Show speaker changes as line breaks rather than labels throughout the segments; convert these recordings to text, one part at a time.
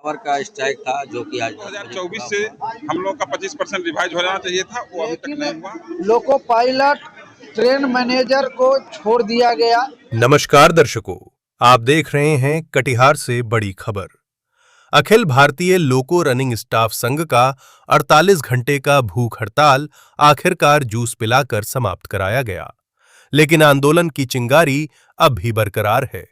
Tower का strike था जो कि आज
2024 से हम लोग का 25% रिवाइज हो जाना चाहिए था, वो अभी तक नहीं हुआ।
लोको पायलट ट्रेन मैनेजर को छोड़ दिया गया।
नमस्कार दर्शकों, आप देख रहे हैं कटिहार से बड़ी खबर। अखिल भारतीय लोको रनिंग स्टाफ संघ का 48 घंटे का भूख हड़ताल आखिरकार जूस पिलाकर समाप्त कराया गया, लेकिन आंदोलन की चिंगारी अब भी बरकरार है।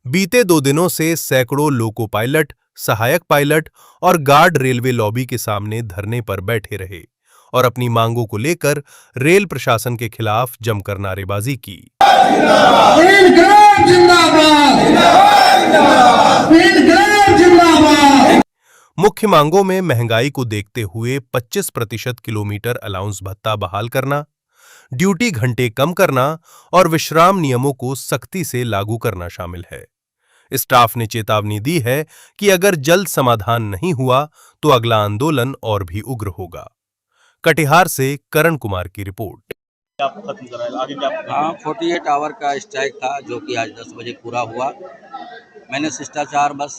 बीते 2 दिनों से सैकड़ों लोको पायलट, सहायक पायलट और गार्ड रेलवे लॉबी के सामने धरने पर बैठे रहे और अपनी मांगों को लेकर रेल प्रशासन के खिलाफ जमकर नारेबाजी की। मुख्य मांगों में महंगाई को देखते हुए 25% किलोमीटर अलाउंस भत्ता बहाल करना, ड्यूटी घंटे कम करना और विश्राम नियमों को सख्ती से लागू करना शामिल है। स्टाफ ने चेतावनी दी है कि अगर जल्द समाधान नहीं हुआ तो अगला आंदोलन और भी उग्र होगा। कटिहार से करण कुमार की रिपोर्ट।
48 आवर का स्ट्राइक था जो कि आज 10 बजे पूरा हुआ। मैंने शिष्टाचार बस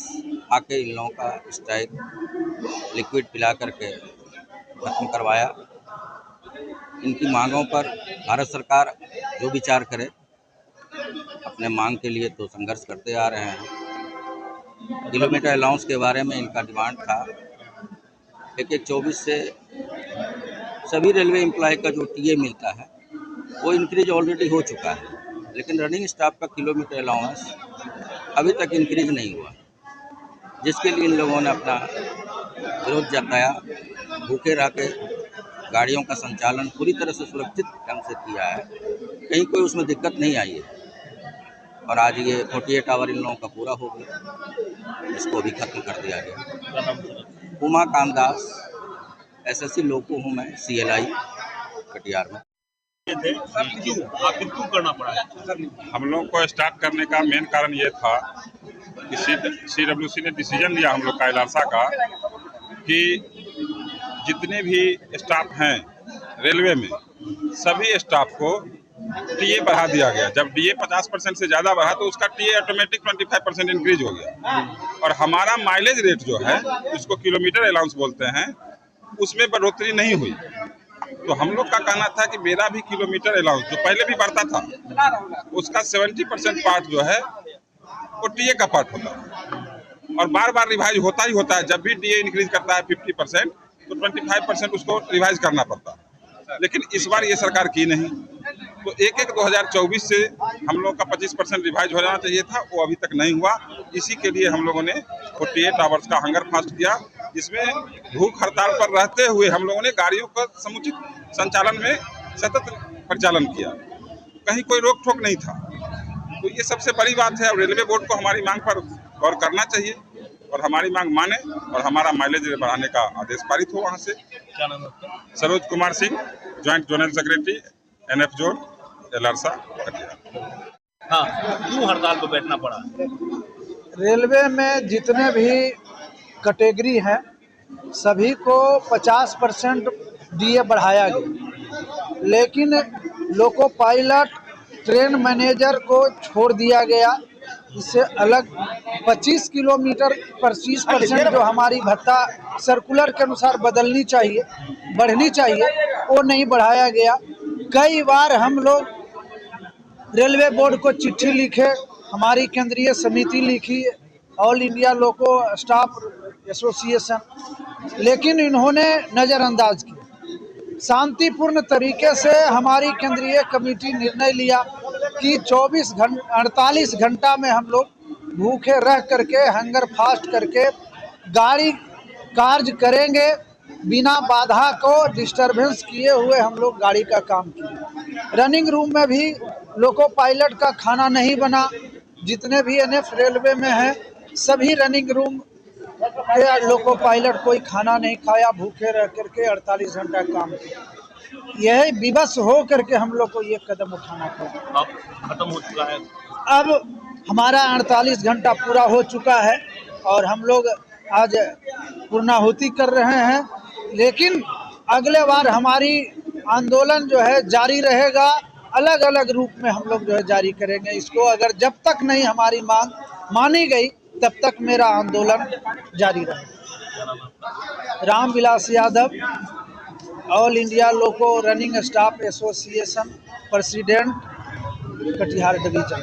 आके इन लोगों का स्ट्राइक लिक्विड पिला करके खत्म करवाया। इनकी मांगों पर भारत सरकार जो विचार करे, अपने मांग के लिए तो संघर्ष करते आ रहे हैं। किलोमीटर अलाउंस के बारे में इनका डिमांड था। 1/1/24 से सभी रेलवे एम्प्लॉय का जो टीए मिलता है वो इंक्रीज ऑलरेडी हो चुका है, लेकिन रनिंग स्टाफ का किलोमीटर अलाउंस अभी तक इंक्रीज नहीं हुआ, जिसके लिए इन लोगों ने अपना विरोध जताया। भूखे रह के गाड़ियों का संचालन पूरी तरह से सुरक्षित ढंग से किया है, कहीं कोई उसमें दिक्कत नहीं आई है। और आज ये 48 आवर इन लोगों का पूरा हो गया, इसको भी खत्म कर दिया गया। उमाकांत दास, एसएससी लोको हूँ मैं, CLI कटिहार में।
क्यों करना पड़ा? हम लोग को स्टार्ट करने का मेन कारण ये था कि CWC ने डिसीजन लिया हम लोग का इलारसा का कि जितने भी स्टाफ हैं रेलवे में, सभी स्टाफ को टीए बढ़ा दिया गया। जब डीए 50% से ज़्यादा बढ़ा तो उसका टीए ऑटोमेटिक 25% इंक्रीज हो गया। और हमारा माइलेज रेट जो है, उसको किलोमीटर अलाउंस बोलते हैं, उसमें बढ़ोतरी नहीं हुई। तो हम लोग का कहना था कि मेरा भी किलोमीटर अलाउंस जो पहले भी बढ़ता था, उसका 70% पार्ट जो है वो टीए का पार्ट होता है और बार बार रिवाइज होता ही होता है। जब भी डीए इंक्रीज करता है 50% तो 25% उसको रिवाइज करना पड़ता है, लेकिन इस बार ये सरकार की नहीं। तो 1/1/2024 से हम लोग का 25% रिवाइज हो जाना चाहिए था, वो अभी तक नहीं हुआ। इसी के लिए हम लोगों ने 48 आवर्स का हंगर फास्ट किया, जिसमें भूख हड़ताल पर रहते हुए हम लोगों ने गाड़ियों का समुचित संचालन में सतत परिचालन किया, कहीं कोई रोक टोक नहीं था। तो ये सबसे बड़ी बात है। और रेलवे बोर्ड को हमारी मांग पर गौर करना चाहिए और हमारी मांग माने और हमारा माइलेज बढ़ाने का आदेश पारित हो। वहाँ से
क्या नाम है आपका?
Saroj Kumar Singh, joint zonal secretary, NF zone, इलारसा, कटिहार।
हाँ, क्यों हड़ताल पर बैठना पड़ा?
रेलवे में जितने भी कैटेगरी हैं सभी को 50% डीए बढ़ाया गया, लेकिन लोको पायलट ट्रेन मैनेजर को छोड़ दिया गया। इससे अलग 25 किलोमीटर 25% जो हमारी भत्ता सर्कुलर के अनुसार बदलनी चाहिए, बढ़नी चाहिए, वो नहीं बढ़ाया गया। कई बार हम लोग रेलवे बोर्ड को चिट्ठी लिखे, हमारी केंद्रीय समिति लिखी, ऑल इंडिया लोको स्टाफ एसोसिएशन, लेकिन इन्होंने नज़रअंदाज किया। शांतिपूर्ण तरीके से हमारी केंद्रीय कमेटी निर्णय लिया कि 48 घंटा में हम लोग भूखे रह करके, हंगर फास्ट करके गाड़ी कार्य करेंगे। बिना बाधा को डिस्टरबेंस किए हुए हम लोग गाड़ी का काम किए। रनिंग रूम में भी लोको पायलट का खाना नहीं बना। जितने भी NF रेलवे में हैं सभी रनिंग रूम लोको पायलट कोई खाना नहीं खाया, भूखे रह करके 48 घंटा काम किया। यह विवश हो करके हम लोग को ये कदम उठाना पड़ा।
अब खत्म हो चुका है।
अब हमारा 48 घंटा पूरा हो चुका है और हम लोग आज पूर्णाहुति कर रहे हैं, लेकिन अगले बार हमारी आंदोलन जो है जारी रहेगा। अलग अलग रूप में हम लोग जो है जारी करेंगे इसको। अगर जब तक नहीं हमारी मांग मानी गई तब तक मेरा आंदोलन जारी रहेगा।
क्या नाम है आपका?
Ramvilas Yadav, all India loco running staff association president, Katihar division.